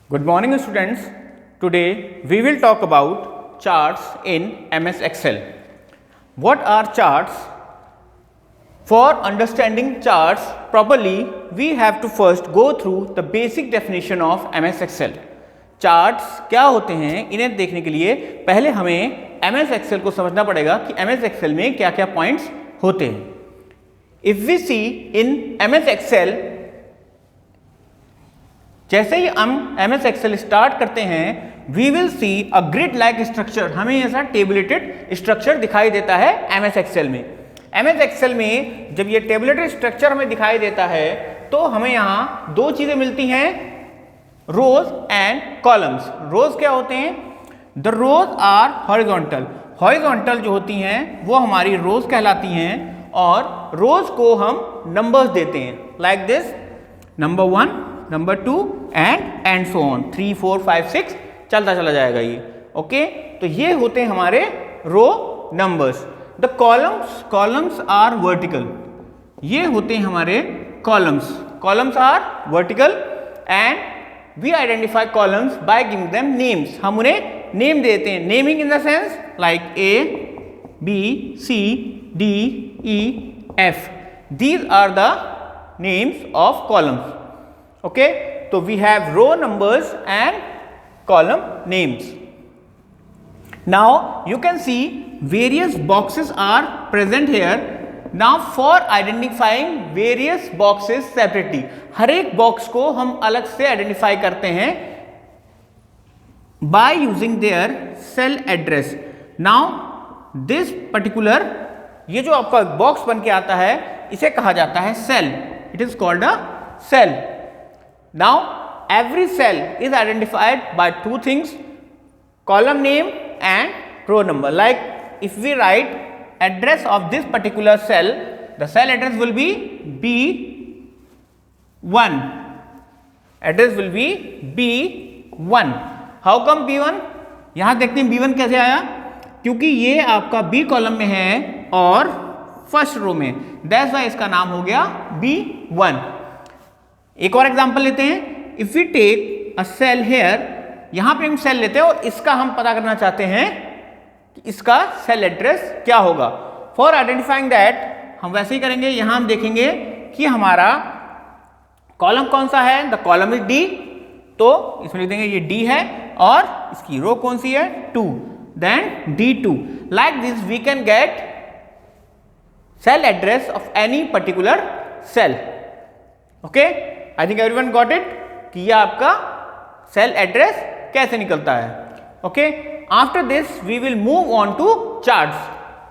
Good morning students. Today we will talk about charts in MS Excel. What are charts? For understanding charts properly, we have to first go through the basic definition of MS Excel. Charts क्या होते हैं, इन्हें देखने के लिए पहले हमें MS Excel को समझना पड़ेगा कि MS Excel में क्या क्या पॉइंट्स होते हैं. If we see in MS Excel, जैसे ही हम MS Excel स्टार्ट करते हैं we will see a grid like structure. हमें ऐसा टेबुलेटेड स्ट्रक्चर दिखाई देता है MS Excel में. MS Excel में जब ये टेबुलेटेड स्ट्रक्चर हमें दिखाई देता है तो हमें यहाँ दो चीज़ें मिलती हैं, रोज एंड कॉलम्स. रोज क्या होते हैं? The rows are horizontal. Horizontal जो होती हैं वो हमारी रोज कहलाती हैं और रोज को हम नंबर्स देते हैं like this, number 1, number 2 and so on, 3 4 5 6 चलता चला जाएगा ये. ओके, तो ये होते हैं हमारे row numbers. The columns are vertical. ये होते हैं हमारे columns. Columns are vertical and we identify columns by giving them names. हम उन्हें नेम देते हैं. Naming in the sense like A, B, C, D, E, F. These are the names of columns. Okay, so we have row numbers and column names. Now you can see various boxes are present here. Now for identifying various boxes separately, हर एक box को हम अलग से identify करते हैं by using their cell address. Now this particular, ये जो आपका बॉक्स बन के आता है इसे कहा जाता है cell. It is called a cell. Now every cell is identified by two things, column name and row number. Like if we write address of this particular cell, the cell address will be B1. Address will be B1. How come B1? यहाँ देखते हैं B1 कैसे आया, क्योंकि ये आपका B column में है और फर्स्ट रो में, दैट्स व्हाई इसका नाम हो गया B1. एक और एग्जांपल लेते हैं. If we take a cell here, यहां पे हम सेल लेते हैं और इसका हम पता करना चाहते हैं कि इसका सेल एड्रेस क्या होगा. फॉर आइडेंटिफाइंग दैट हम वैसे ही करेंगे. यहां हम देखेंगे कि हमारा कॉलम कौन सा है. द कॉलम इज D, तो इसमें लिख देंगे ये D है और इसकी रो कौन सी है, 2, then D2. Like this we can get cell address of any particular cell. Okay, I think everyone got it कि यह आपका सेल एड्रेस कैसे निकलता है. Okay, after this we will move on to charts.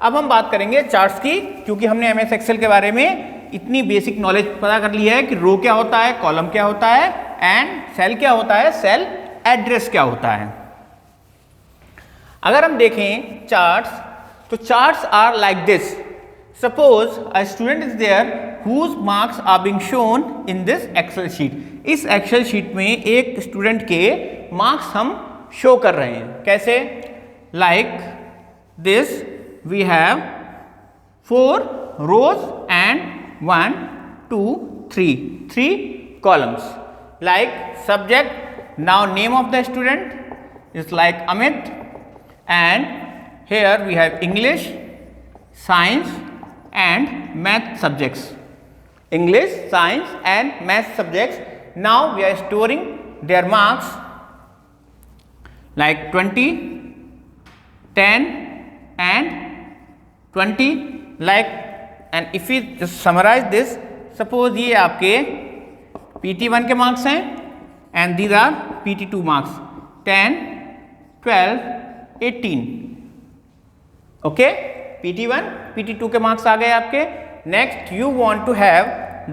अब हम बात करेंगे चार्ट्स की, क्योंकि हमने MS Excel के बारे में इतनी बेसिक नॉलेज पता कर ली है कि रो क्या होता है, कॉलम क्या होता है एंड सेल क्या होता है, सेल एड्रेस क्या होता है. अगर हम देखें चार्ट्स, तो charts are like this. Suppose a student is there whose marks are being shown in this Excel sheet. इस Excel sheet में एक स्टूडेंट के मार्क्स हम शो कर रहे हैं. कैसे? Like this, we have 4 rows and 1, 2, 3 columns. Like subject, now name of the student is like Amit, and here we have English, Science and math subjects. English, science and math subjects. Now we are storing their marks like 20, 10 and 20. Like, and if we just summarize this, suppose ये आपके PT1 के marks हैं and these are PT2 marks, 10, 12, 18. Okay, PT1, PT2 के marks आ गए आपके. Next you want to have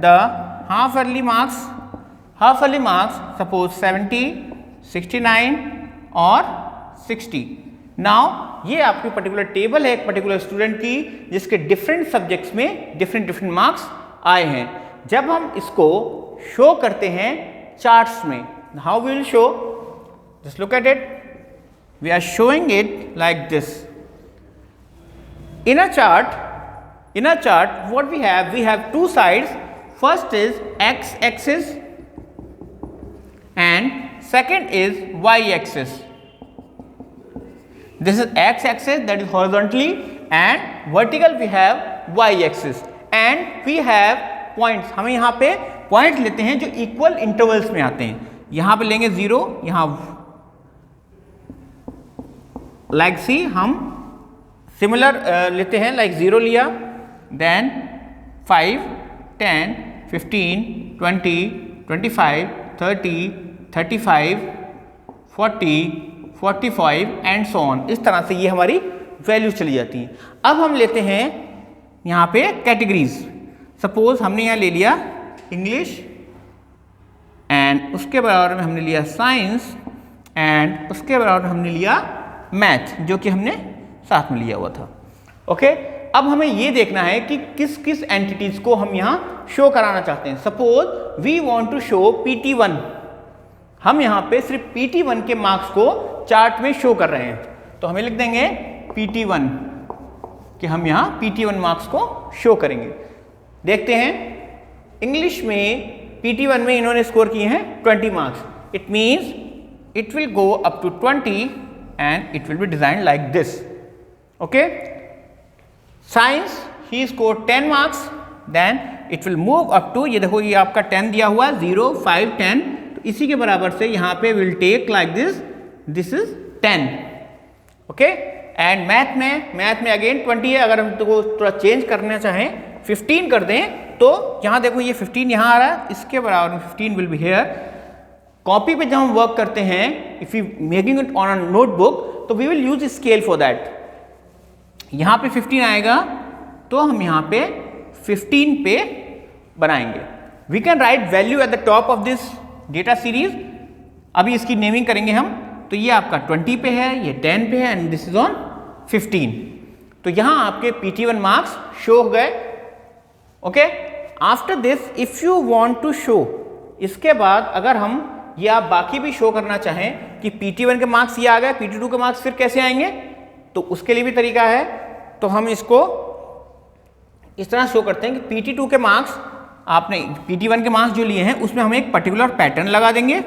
the half yearly marks. Half yearly marks suppose 70, 69 और 60. Now ये आपकी पर्टिकुलर टेबल है एक पर्टिकुलर स्टूडेंट की जिसके डिफरेंट सब्जेक्ट्स में डिफरेंट मार्क्स आए हैं. जब हम इसको शो करते हैं चार्ट्स में, how we will show, just look at it. We are showing it like this. In a chart, what we have two sides. First is x axis and second is y-axis. This is x-axis, that is horizontally, and vertical we have y-axis, and we have points. हमें यहाँ पे point लेते हैं जो equal intervals में आते हैं. यहाँ पे लेंगे 0, यहाँ लाइक सी हम सिमिलर लेते हैं, लाइक 0 लिया, देन 5, 10, 15, 20, 25, 30, 35, 40, 45 एंड सो ऑन. इस तरह से ये हमारी वैल्यूज चली जाती हैं. अब हम लेते हैं यहाँ पे कैटेगरीज. सपोज हमने यहाँ ले लिया इंग्लिश, एंड उसके बराबर में हमने लिया साइंस, एंड उसके बराबर में हमने लिया मैथ, जो कि हमने साथ में लिया हुआ था. ओके, अब हमें ये देखना है कि किस किस एंटिटीज को हम यहाँ शो कराना चाहते हैं. Suppose we want to show PT1. हम यहाँ पे सिर्फ PT1 के मार्क्स को चार्ट में शो कर रहे हैं, तो हमें लिख देंगे PT1 कि हम यहाँ PT1 मार्क्स को शो करेंगे. देखते हैं इंग्लिश में PT1 में इन्होंने स्कोर किए हैं 20 marks. It means it will go up to 20 and it will be designed like this. Okay, science he scored 10 marks, then it will move up to, ये देखो ये आपका 10 दिया हुआ है, 0, 5, 10, तो इसी के बराबर से यहाँ पे will take like this, this is 10. Okay, and math में अगेन 20 है. अगर हम तो थोड़ा चेंज करना चाहें 15 कर दें, तो यहाँ देखो ये 15 यहाँ आ रहा है, इसके बराबर में 15 will be here. कॉपी पे जब हम वर्क करते हैं, if you making it on a notebook, तो we will use scale for that. यहाँ पे 15 आएगा, तो हम यहाँ पे 15 पे बनाएंगे. We can write value at the top of this data series. अभी इसकी नेमिंग करेंगे हम, तो ये आपका 20 पे है, ये 10 पे है, एंड दिस इज ऑन 15. तो यहाँ आपके PT1 मार्क्स शो हो गए. Okay, after this if you want to show, इसके बाद अगर हम ये आप बाकी भी शो करना चाहें कि PT1 के मार्क्स ये आ गए, PT2 के मार्क्स फिर कैसे आएंगे, तो उसके लिए भी तरीका है. तो हम इसको इस तरह शो करते हैं कि PT2 के मार्क्स, आपने PT1 के मार्क्स जो लिए हैं उसमें हम एक पर्टिकुलर पैटर्न लगा देंगे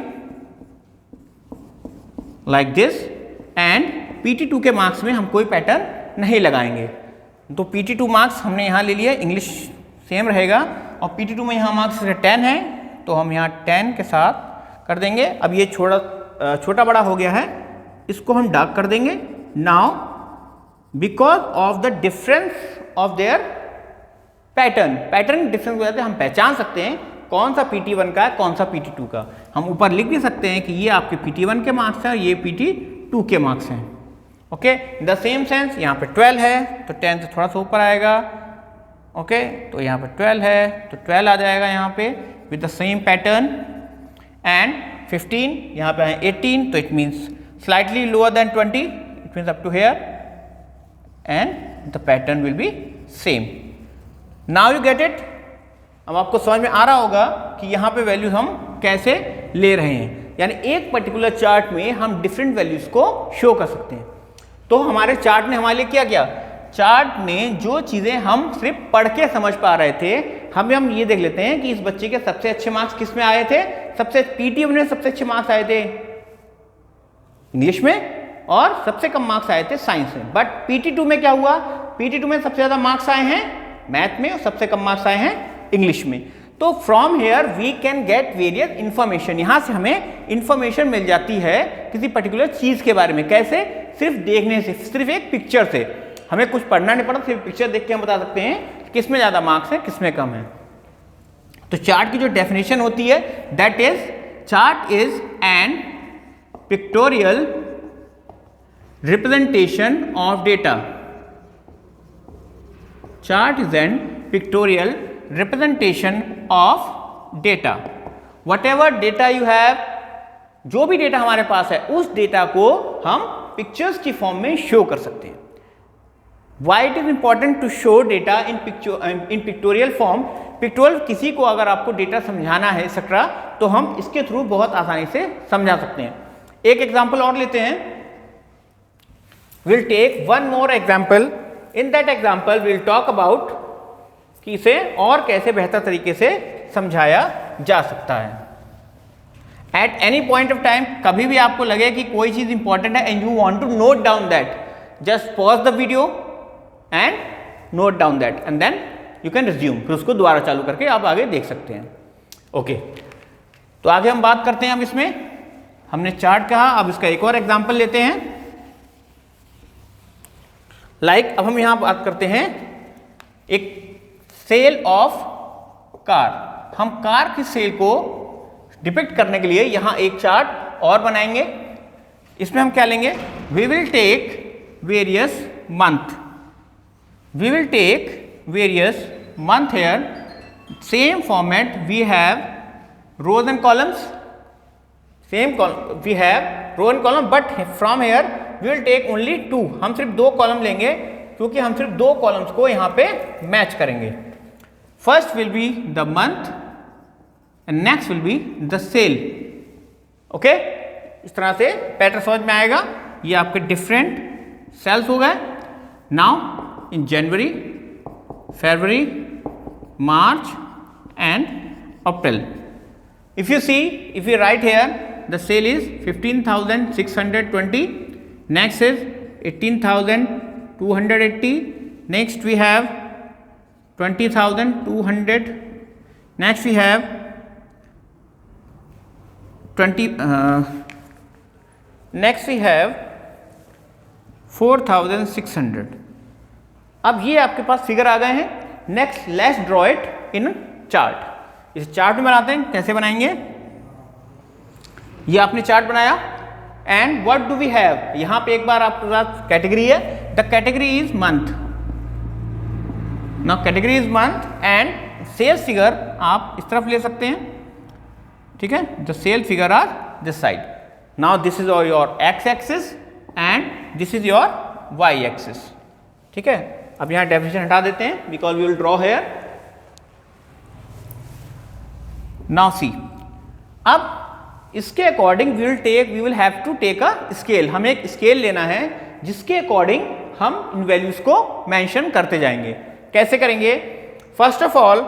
लाइक दिस, एंड PT2 के मार्क्स में हम कोई पैटर्न नहीं लगाएंगे. तो PT2 मार्क्स हमने यहाँ ले लिया, इंग्लिश सेम रहेगा, और PT2 में यहाँ मार्क्स 10 है, तो हम यहाँ 10 के साथ कर देंगे. अब ये छोटा बड़ा हो गया है, इसको हम डार्क कर देंगे. Now because of the difference of their pattern difference हो जाते हैं, हम पहचान सकते हैं कौन सा PT1 का है, कौन सा PT2 का. हम ऊपर लिख भी सकते हैं कि ये आपके PT1 के मार्क्स हैं, ये PT2 के मार्क्स हैं. ओके, द सेम सेंस यहाँ पे 12 है, तो 10 से थोड़ा सा ऊपर आएगा. ओके, तो यहाँ पे 12 है, तो 12 आ जाएगा यहाँ पे with the same pattern. And 15 यहाँ पे है 18, तो it means slightly lower than 20, it means up to here, and the pattern will be same. Now you get it. अब आपको समझ में आ रहा होगा कि यहाँ पे वैल्यूज हम कैसे ले रहे हैं, यानी एक पर्टिकुलर चार्ट में हम डिफरेंट वैल्यूज को शो कर सकते हैं. तो हमारे चार्ट ने हमारे लिए क्या किया, चार्ट ने जो चीज़ें हम सिर्फ पढ़ के समझ पा रहे थे, हम ये देख लेते हैं कि इस बच्चे के सबसे अच्छे मार्क्स किस में आए थे. सबसे PT1 में सबसे अच्छे मार्क्स आए थे इंग्लिश में, और सबसे कम मार्क्स आए थे साइंस में. बट PT2 में क्या हुआ, PT2 में सबसे ज़्यादा मार्क्स आए हैं मैथ में, और सबसे कम मार्क्स आए हैं इंग्लिश में. तो from here we can get various information. यहाँ से हमें इंफॉर्मेशन मिल जाती है किसी पर्टिकुलर चीज़ के बारे में. कैसे, सिर्फ देखने से, सिर्फ एक पिक्चर से. हमें कुछ पढ़ना नहीं पड़ता, सिर्फ पिक्चर देख के हम बता सकते हैं किस में ज़्यादा मार्क्स हैं, किस में कम है. तो चार्ट की जो डेफिनेशन होती है, that is chart is an pictorial representation of data. Chart is an pictorial representation of data. What ever data you have, जो भी डेटा हमारे पास है, उस डेटा को हम पिक्चर्स की फॉर्म में शो कर सकते हैं. Why it is important to show data in pictorial form? Pictorial, किसी को अगर आपको डेटा समझाना है एक्सेट्रा, तो हम इसके थ्रू बहुत आसानी से समझा सकते हैं. एक एग्जाम्पल और लेते हैं. Will take one more example. In that example will talk about कि इसे और कैसे बेहतर तरीके से समझाया जा सकता है. At any point of time, कभी भी आपको लगे कि कोई चीज इंपॉर्टेंट है and you want to note down that, just pause the video and note down that and then you can resume, फिर उसको दोबारा चालू करके आप आगे देख सकते हैं। ओके, तो आगे हम बात करते हैं। अब इसमें हमने चार्ट कहा, अब इसका एक और एग्जांपल लेते हैं। अब हम यहां बात करते हैं एक सेल ऑफ कार। हम कार की सेल को डिपिक्ट करने के लिए यहां एक चार्ट और बनाएंगे। इसमें हम क्या लेंगे, we will take various month, we will take various month here, same format we have rows and columns, same column we have row and column, but from here we will take only 2, हम सिर्फ 2 column लेंगे क्योंकि हम सिर्फ 2 columns को यहाँ पे match करेंगे। First will be the month and next will be the sale. Okay, इस तरह से पैटर्न समझ में आएगा। ये आपके डिफरेंट सेल्स हो गए। Now in January, February, March and April. If you see, if you write here, the sale is 15,620. Next is 18,280. Next we have 20,200. Next we have 20. Next we have 4,600. अब ये आपके पास फिगर आ गए हैं। Next let's draw it in chart. इस chart में बनाते हैं। कैसे बनाएंगे, ये आपने चार्ट बनाया and what do we have, यहां पे एक बार आपके पास कैटेगरी है, the category is month. Now category is month and sales figure आप इस तरफ ले सकते हैं, ठीक है, the sale figure are this side. Now this is your X axis and this is your Y axis, ठीक है। अब यहां डेफिनेशन हटा देते हैं because we will draw here. Now see, अब इसके according we will have to take a scale. हमें एक स्केल लेना है जिसके अकॉर्डिंग हम इन वैल्यूज को मेंशन करते जाएंगे। कैसे करेंगे, first of all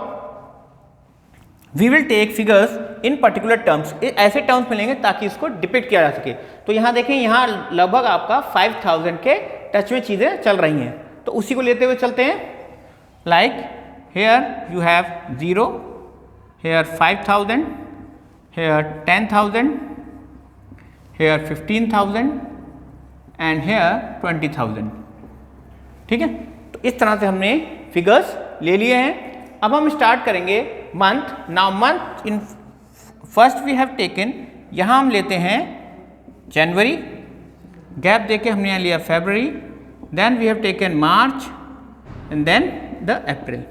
we will take figures in particular terms, ऐसे टर्म्स में लेंगे ताकि इसको डिपिक्ट किया जा सके। तो यहां देखें, यहां लगभग आपका 5000 के टच में चीजें चल रही हैं, तो उसी को लेते हुए चलते हैं। Like here you have 0, here 5000, here 10,000, here 15,000 and here 20,000, ठीक है। तो इस तरह से हमने फिगर्स ले लिए हैं। अब हम स्टार्ट करेंगे month. Now month in first we have taken, यहां हम लेते हैं जनवरी, गैप देके हमने यहाँ लिया फरवरी, then we have taken March and then the April.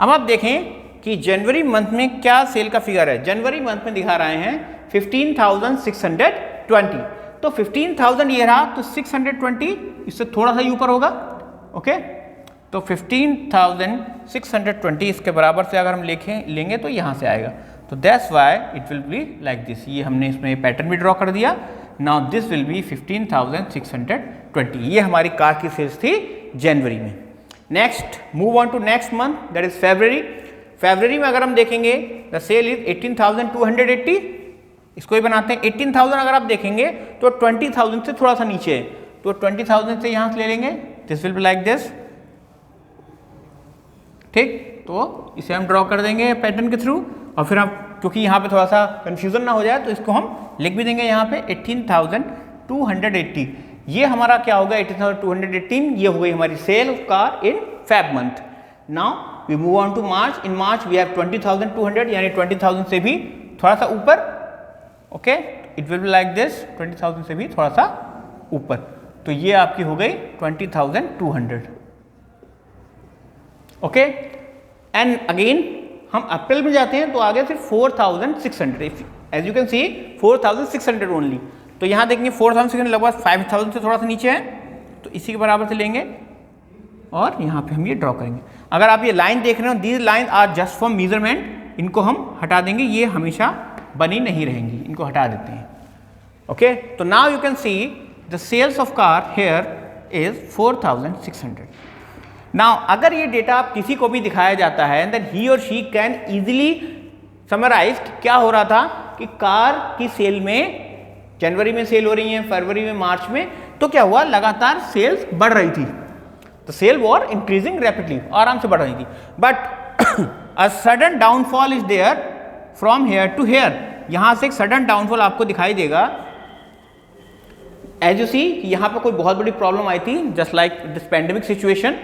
अब आप देखें कि जनवरी मंथ में क्या सेल का फिगर है। जनवरी मंथ में दिखा रहे हैं 15,620, तो 15,000 ये रहा, तो 620 इससे थोड़ा सा ही ऊपर होगा। ओके, तो 15,620 इसके बराबर से अगर हम लेंगे तो यहाँ से आएगा। तो that's why it will be like this. ये हमने इसमें पैटर्न भी ड्रॉ कर दिया। Now this will be 15,620। ये हमारी कार की सेल्स थी जनवरी में। Next move on to next month, that is February. फरवरी में अगर हम देखेंगे द सेल इज 18,280। इसको ही बनाते हैं। 18,000 अगर आप देखेंगे तो 20,000 से थोड़ा सा नीचे है, तो 20,000 से यहाँ से ले लेंगे। This will be like this, ठीक। तो इसे हम ड्रॉ कर देंगे पैटर्न के थ्रू, और फिर हम, क्योंकि यहाँ पे थोड़ा सा कंफ्यूजन ना हो जाए, तो इसको हम लिख भी देंगे यहाँ पे 18,280। ये हमारा क्या होगा, 18,218। ये हो गई हमारी sale of car in Feb month. Now we move on to March. In March we have 20,200, यानी 20,000 से भी थोड़ा सा ऊपर। Okay, it will be like this, 20,000 से भी थोड़ा सा ऊपर। तो ये आपकी हो गई 20,200। ओके, एंड अगेन हम अप्रैल में जाते हैं तो आगे सिर्फ 4,600। As you can see 4,600 only. तो यहाँ देखेंगे 4,600 लगभग 5,000 से थोड़ा सा नीचे है, तो इसी के बराबर से लेंगे और यहाँ पे हम ये ड्रॉ करेंगे। अगर आप ये लाइन देख रहे हो, these line are just for measurement, इनको हम हटा देंगे, ये हमेशा बनी नहीं रहेंगी, इनको हटा देते हैं। ओके, तो now you can see the sales of car here is 4,600। Now अगर ये डेटा आप किसी को भी दिखाया जाता है, देन ही और शी कैन इजीली समराइज क्या हो रहा था, कि कि कार की सेल में जनवरी में सेल हो रही है, फरवरी में, मार्च में, तो क्या हुआ, लगातार सेल्स बढ़ रही थी, तो सेल वॉर इंक्रीजिंग रैपिडली, आराम से बढ़ रही थी। But a sudden downfall is there from here to here, यहां से एक सडन डाउनफॉल आपको दिखाई देगा। एज यू सी यहाँ पे कोई बहुत बड़ी प्रॉब्लम आई थी, just like this pandemic situation,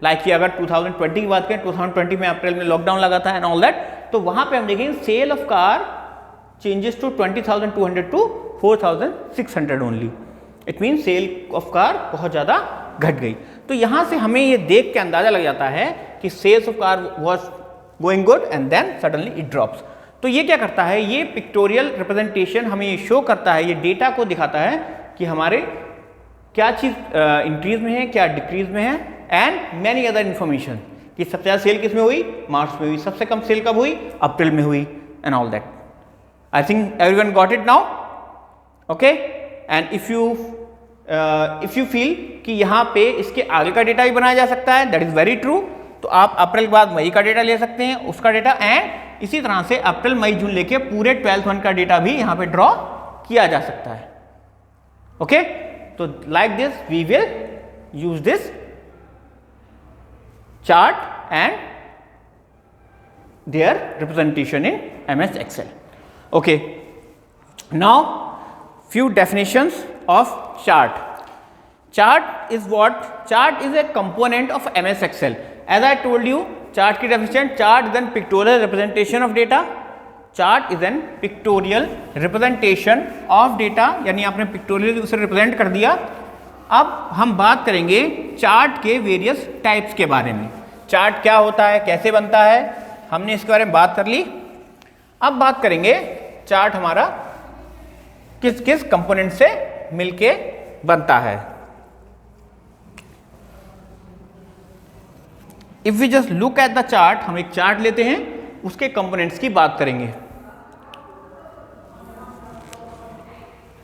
like कि अगर 2020 की बात करें, 2020 में अप्रैल में लॉकडाउन लगा था एंड ऑल दैट, तो वहां पे हम देखेंगे sale of car changes to 20,200 to 4,600 only. It mean sale of car बहुत ज़्यादा घट गई। तो यहाँ से हमें ये देख के अंदाजा लग जाता है कि sales of car was going good and then suddenly it drops. तो ये क्या करता है, ये पिक्टोरियल रिप्रेजेंटेशन हमें ये शो करता है, ये डेटा को दिखाता है कि हमारे क्या चीज़ इंक्रीज में है, क्या डिक्रीज में है, एंड मैनी अदर इन्फॉर्मेशन कि सबसे ज़्यादा सेल किस में हुई, मार्च में हुई, सबसे कम सेल कब हुई, अप्रैल में हुई, and all that. I think everyone got it now, okay. And if you feel कि यहाँ पे इसके आगे का डेटा भी बनाया जा सकता है, दैट इज वेरी ट्रू। तो आप अप्रैल के बाद मई का डेटा ले सकते हैं, उसका डेटा, एंड इसी तरह से अप्रैल मई जून लेके पूरे 12th मंथ का डेटा भी यहाँ पे ड्रॉ किया जा सकता है, ओके। तो like this we will use this chart and their representation in MS Excel, okay. Now few definitions of chart. Chart is what? Chart is a component of MS Excel. As I told you, chart की definition, chart is an pictorial representation of data. Chart is an pictorial representation of data, यानी आपने pictorial उसे represent कर दिया। अब हम बात करेंगे चार्ट के वेरियस टाइप्स के बारे में। चार्ट क्या होता है, कैसे बनता है, हमने इसके बारे में बात कर ली। अब बात करेंगे चार्ट हमारा किस किस कंपोनेंट से मिलके बनता है। If we just look at the chart, हम एक चार्ट लेते हैं, उसके कंपोनेंट्स की बात करेंगे।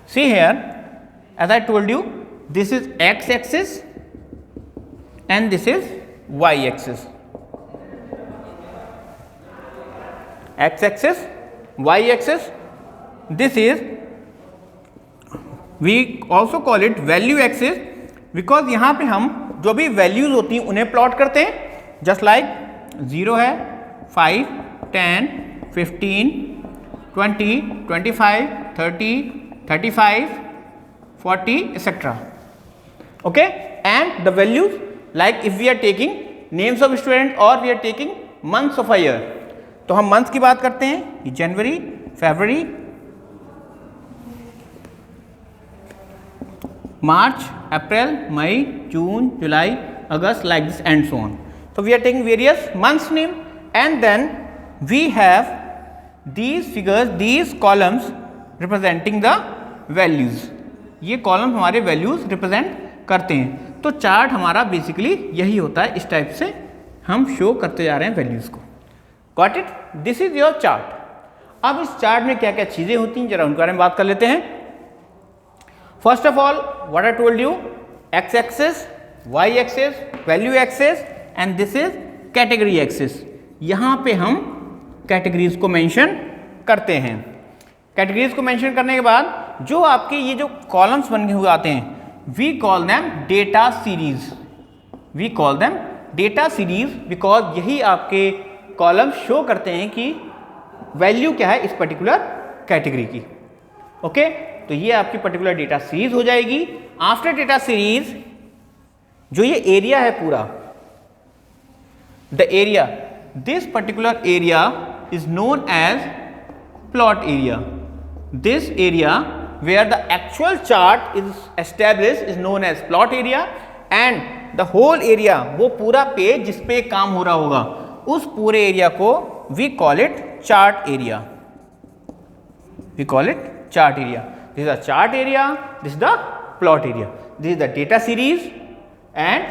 See here, as I told you, this is X axis and this is Y axis. X axis, Y axis, this is, we also call it value axis because यहाँ पे हम जो भी वैल्यूज होती हैं उन्हें प्लॉट करते हैं, जस्ट लाइक 0 है, 5, 10, 15, 20, 25, 30, 35, 40, etc. Okay, and the values, like if we are taking names of student or we are taking months of a year, तो हम मंथ की बात करते हैं, जनवरी, फरवरी, मार्च, अप्रैल, मई, जून, जुलाई, अगस्त, like this and so on. So we are taking various months name and then we have these figures, these columns representing the values. ये column हमारे values represent करते हैं। तो चार्ट हमारा बेसिकली यही होता है, इस टाइप से हम शो करते जा रहे हैं वैल्यूज को। Got it? This is your chart. अब इस चार्ट में क्या क्या चीजें होती हैं, जरा उनके बारे में बात कर लेते हैं। First of all, what I told you, X axis, Y axis, value axis, and this is category axis. यहां पे हम कैटेगरीज को मेंशन करते हैं। कैटेगरीज को मेंशन करने के बाद जो आपके ये जो कॉलम्स बने हुए आते हैं, we call them data series. We call them data series because यही आपके कॉलम शो करते हैं कि वैल्यू क्या है इस पर्टिकुलर कैटेगरी की, ओके। तो ये आपकी पर्टिकुलर डेटा सीरीज हो जाएगी। आफ्टर डेटा सीरीज जो ये एरिया है पूरा, the area, this particular area is known as plot area. This area where the actual chart is established is known as plot area, and the whole area, वो पूरा page जिस पे काम हो रहा होगा, उस पूरे एरिया को we call it chart area. We call it chart area. This is the chart area, this is the plot area, this is the data series, and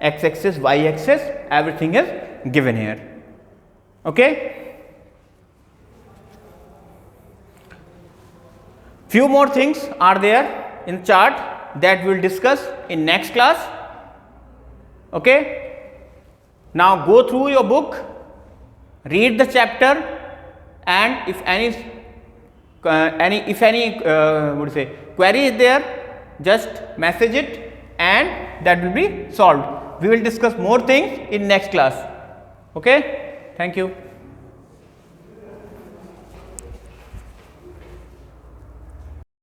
X axis, Y axis, everything is given here, okay. Few more things are there in chart that we will discuss in next class, okay. Now go through your book, read the chapter, and if any any would say query is there, just message it and that will be solved. We will discuss more things in next class. Okay, thank you.